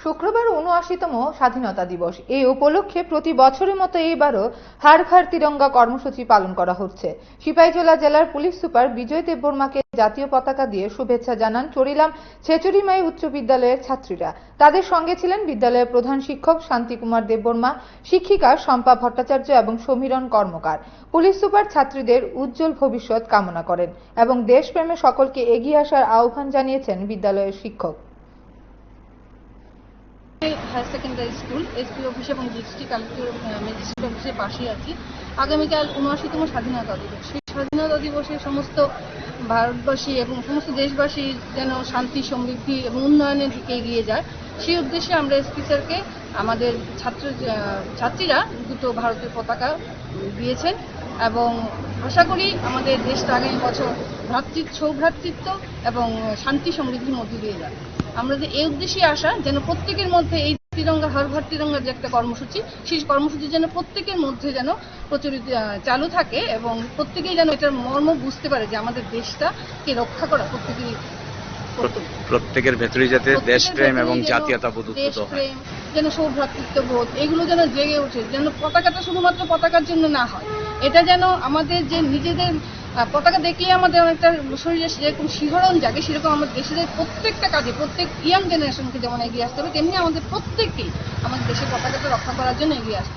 শুক্রবার ৭৯তম স্বাধীনতা দিবস। এই উপলক্ষে প্রতি বছরের মতো এইবারও হর ঘর তিরঙ্গা কর্মসূচি পালন করা হচ্ছে। সিপাহীজলা জেলার পুলিশ সুপার বিজয় দেববর্মাকে জাতীয় পতাকা দিয়ে শুভেচ্ছা জানান চরিলাম ছেচুরিমাই উচ্চ বিদ্যালয়ের ছাত্রীরা। তাদের সঙ্গে ছিলেন বিদ্যালয়ের প্রধান শিক্ষক শান্তিকুমার দেববর্মা, শিক্ষিকা শম্পা ভট্টাচার্য এবং সমীরণ কর্মকার। পুলিশ সুপার ছাত্রীদের উজ্জ্বল ভবিষ্যৎ কামনা করেন এবং দেশপ্রেমে সকলকে এগিয়ে আসার আহ্বান জানিয়েছেন বিদ্যালয়ের শিক্ষক। Higher secondary school SP office এবং ডিস্ট্রিক্ট কালেক্টর ম্যাজিস্ট্রেট অফিসের পাশেই আছি। আগামীকাল ৭৯তম স্বাধীনতা দিবস। সেই স্বাধীনতা দিবসে সমস্ত ভারতবাসী এবং সমস্ত দেশবাসী যেন শান্তি, সমৃদ্ধি এবং উন্নয়নের দিকে এগিয়ে যায়, সেই উদ্দেশ্যে আমরা এসপি স্যারকে আমাদের ছাত্রীরা দুটো ভারতের পতাকা দিয়েছেন এবং আশা করি আমাদের দেশটা আগামী বছর সৌভ্রাতৃত্ব এবং শান্তি সমৃদ্ধির মধ্যে দিয়ে যাবে। আমাদের এই উদ্দেশ্যে আসা যেন প্রত্যেকের মধ্যে এই তিরঙ্গা হর ঘর তিরঙ্গার যে একটা কর্মসূচি, সেই কর্মসূচি যেন প্রত্যেকের মধ্যে যেন প্রচলিত চালু থাকে এবং প্রত্যেকেই যেন এটার মর্ম বুঝতে পারে যে আমাদের দেশটাকে রক্ষা করা প্রত্যেকের ভেতরে যাতে দেশপ্রেম এবং জাতীয়তাবোধ উদ্ভূত হয়, যেন সৌভ্রাতৃত্ববোধ এগুলো যেন জেগে ওঠে, যেন পতাকাটা শুধুমাত্র পতাকার জন্য না হয়, এটা যেন আমাদের যে নিজেদের পতাকা দেখলে আমাদের অনেকটা শরীরে যেরকম শিহরণ জাগে, সেরকম আমাদের দেশের প্রত্যেকটা কাজে প্রত্যেক ইয়াং জেনারেশনকে যেমন এগিয়ে আসতে হবে, তেমনি আমাদের প্রত্যেককেই আমাদের দেশের পতাকাটা রক্ষা করার জন্য এগিয়ে আসতে হবে।